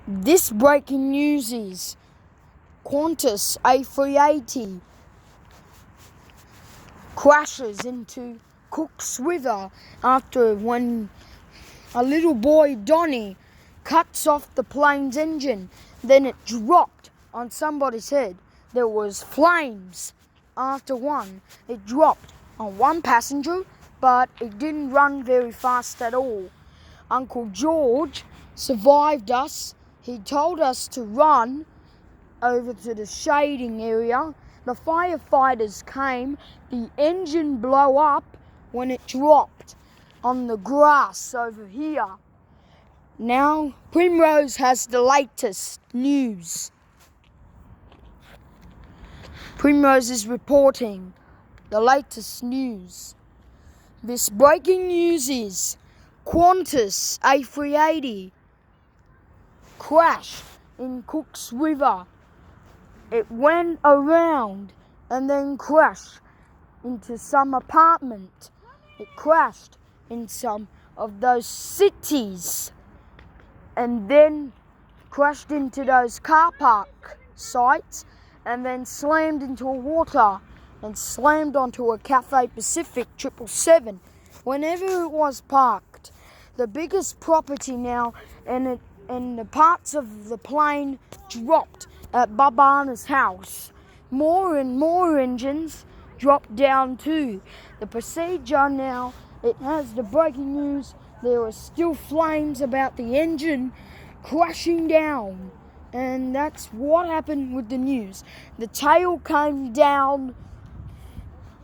This breaking news is Qantas a380 crashes into Cook's River after when a little boy, Donnie, cuts off the plane's engine. Then it dropped on somebody's head. There was flames after one. It dropped on one passenger, but it didn't run very fast at all. Uncle George survived us. He told us to run over to the shading area. The firefighters came. The engine blew up when it dropped on the grass over here. Now, Primrose has the latest news. Primrose is reporting the latest news. This breaking news is Qantas a380 crashed in Cook's River. It went around and then crashed into some apartment. It crashed in some of those cities and then crashed into those car park sites and then slammed into water and slammed onto a Cathay Pacific 777 whenever it was parked. The biggest property now, and the parts of the plane dropped at Babana's house. More and more engines dropped down too. The procedure now, it has the breaking news. There are still flames about the engine crashing down. And that's what happened with the news. The tail came down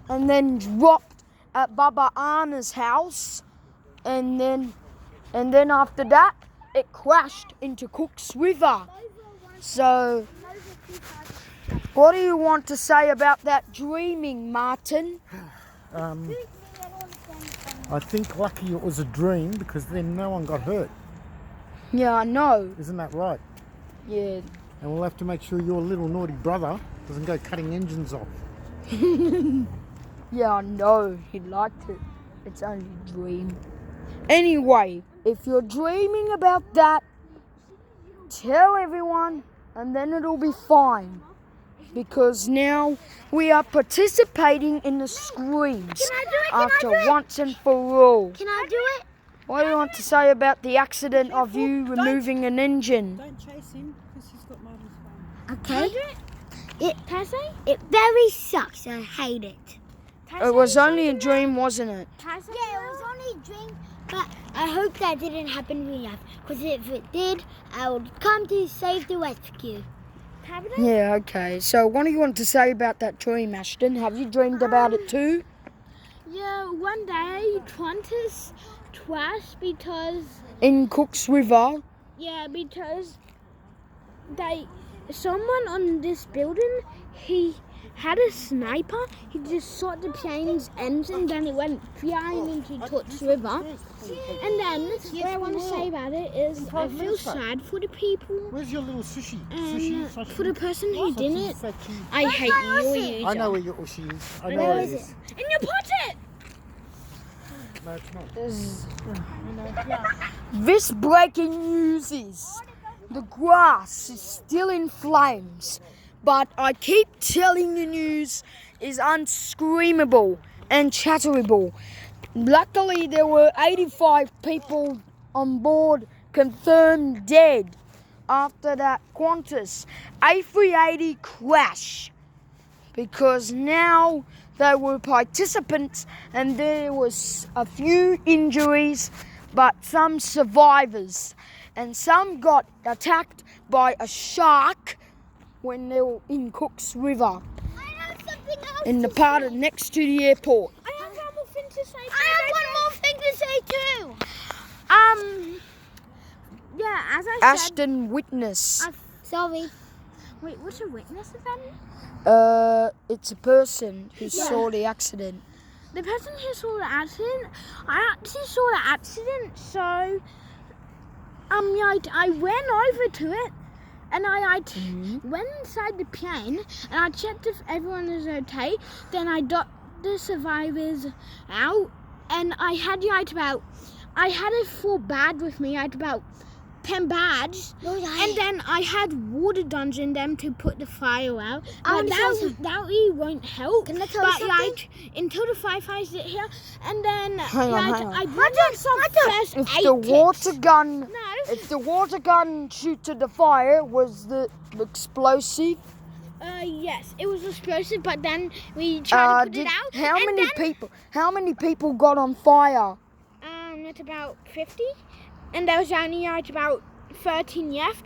and then dropped at Baba Anna's house. And then after that, it crashed into Cook's River. So, what do you want to say about that dreaming, Martin? I think lucky it was a dream because then no one got hurt. Yeah, I know. Isn't that right? Yeah. And we'll have to make sure your little naughty brother doesn't go cutting engines off. Yeah, I know. He liked it. It's only a dream. Anyway, if you're dreaming about that, tell everyone and then it'll be fine. Because now we are participating in the screams after once and for all. Can I do it? What do you want to say about the accident of you removing an engine? Don't chase him because he's got Marvin's phone. Okay. It very sucks. I hate it. It was only a dream, wasn't it? Yeah, it was only a dream, but I hope that didn't happen real life. Because if it did, I would come to save the rescue. Yeah, okay. So what do you want to say about that dream, Ashton? Have you dreamed about it too? Yeah, one day Qantas crashed because In Cook's River? because someone on this building, he had a sniper. He just shot the plane's engine, then it went flying into Cook's River. And then what I want to say about it is I feel sad for the people Where's your little sushi? and for the person who did it. I hate you. I know where your ushi is. I know Where where it is is. In your pocket! No, it's not. This breaking news is the grass is still in flames, but I keep telling the news is unscreamable and chatterable. Luckily, there were 85 people on board confirmed dead after that Qantas a380 crash, because now they were participants and there was a few injuries, but some survivors, and some got attacked by a shark when they were in Cook's River, I have something else in the to part say. of next to the airport. I have one more thing to say. I have one more thing to say too. Yeah, as I said. Ashton witness. Sorry. Wait, what's a witness event? It's a person who saw the accident. The person who saw the accident, I actually saw the accident, so I went over to it and I went inside the plane and I checked if everyone is okay. Then I got the survivors out and I had a full bag with me. I had about 10 bags. No, And then I had water guns in them to put the fire out. I But wanna say that really won't help. Can I tell you But something? like until the firefighters get here, and then Hang on, like hang on. I brought out some first If aid the kits. water gun, No. if the water gun shooted the fire, was the explosive? Yes, it was explosive, but then we tried to put it out. How and many then, people? How many people got on fire? It's about 50, and there was only like about 13 left.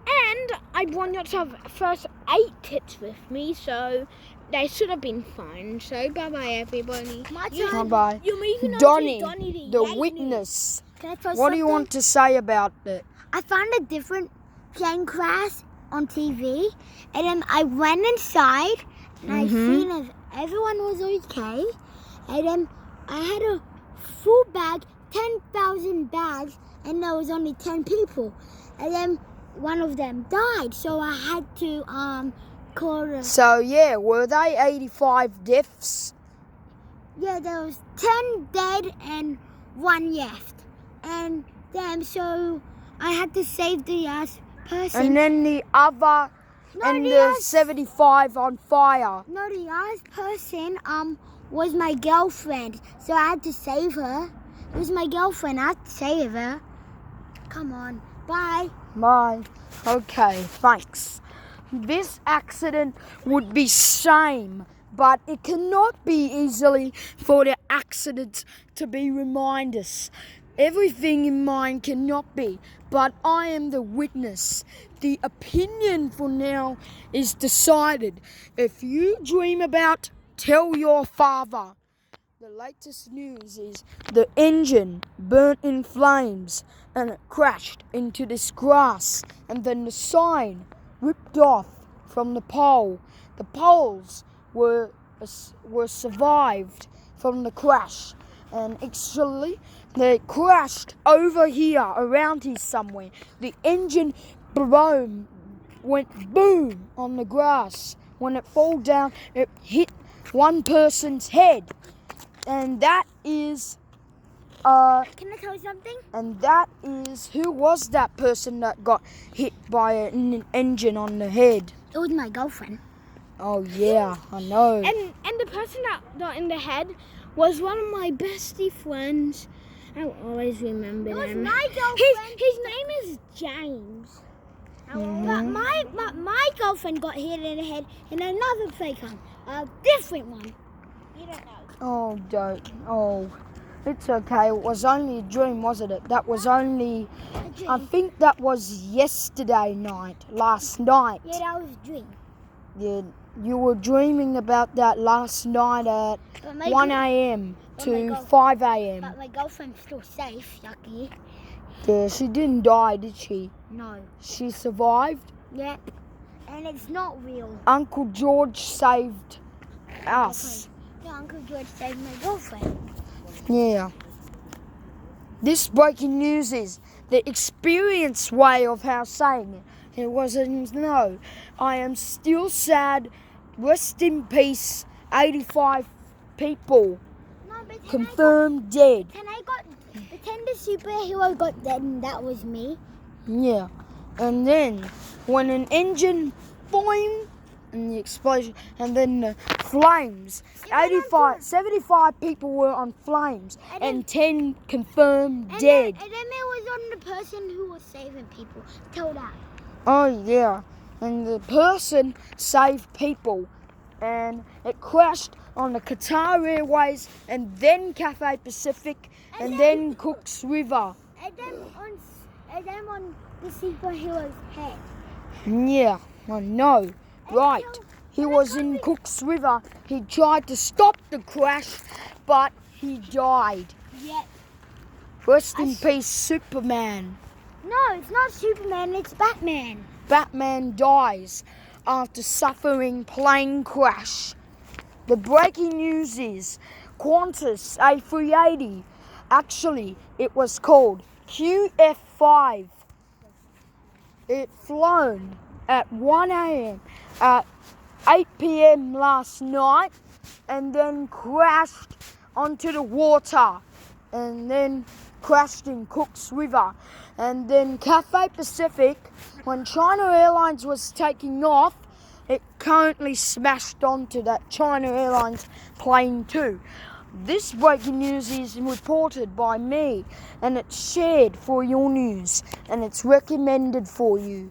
And I brought lots of first aid kits with me, so they should have been fine. So bye bye everybody. My You- turn. Bye. You're moving on Donnie, to Donnie the Yaney. witness. Can I tell you What do you something? want to say about it? I found a different plane crash on TV, and then I went inside, and I seen if everyone was okay, and then I had a full bag, 10,000 bags, and there was only 10 people, and then one of them died, so I had to call the... So yeah, were they 85 deaths? Yeah, there was 10 dead and 1 left, and then so I had to save the last person. And then the other, No, and the the last- 75 on fire. No, the last person was my girlfriend, so I had to save her. It was my girlfriend. I had to save her. Come on, bye. Bye. Okay, thanks. This accident would be shame, but it cannot be easily for the accidents to be reminders. Everything in mind cannot be, but I am the witness. The opinion for now is decided. If you dream about, tell your father. The latest news is the engine burnt in flames and it crashed into this grass, and then the sign ripped off from the pole. The poles were survived from the crash, and actually they crashed over here around here somewhere. The engine went boom on the grass. When it fell down, it hit one person's head. And that is, Can I tell you something? and that is, who was that person that got hit by an engine on the head? It was my girlfriend. Oh yeah, I know. And the person that got in the head was one of my bestie friends. I'll always remember It was him. my girlfriend. His name is James. But my girlfriend got hit in the head in another playground, a different one. You don't know. Oh, don't. Oh, it's okay. It was only a dream, wasn't it? That was only, I think that was yesterday night, last night. Yeah, that was a dream. Yeah, you were dreaming about that last night at But my 1 girl- a.m. Oh my to God. 5 a.m. But my girlfriend's still safe, lucky. Yeah, she didn't die, did she? No. She survived. Yep. And it's not real. Uncle George saved us. Yeah, Uncle George saved my girlfriend. Yeah. This breaking news is the experienced way of how saying it. It wasn't no. I am still sad. Rest in peace. 85 people No, but confirmed dead. I got pretend the superhero got dead and that was me. Yeah. And then when an engine boing and the explosion and then the flames, It went on 75 people were on flames And and 10 confirmed And dead. Then it was on the person who was saving people. Tell that. Oh yeah, and the person saved people, and it crashed on the Qatar Airways, and then Cathay Pacific, and then Cook's River. And then on the superhero's head. Yeah, I know. Right, he was in Cook's River. He tried to stop the crash, but he died. Yeah. Rest in peace, Superman. No, it's not Superman. It's Batman. Batman dies after suffering plane crash. The breaking news is Qantas, a380. Actually, it was called QF5. It flown at 1 a.m. at 8 p.m. last night and then crashed onto the water. And then crashed in Cook's River. And then Cathay Pacific, when China Airlines was taking off, it currently smashed onto that China Airlines plane too. This breaking news is reported by me, and it's shared for your news, and it's recommended for you.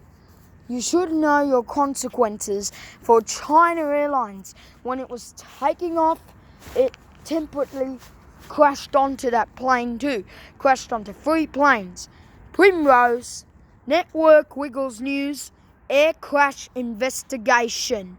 You should know your consequences for China Airlines. When it was taking off, it temporarily crashed onto that plane too. Crashed onto 3 planes. Primrose, Network Wiggles News, Air Crash Investigation.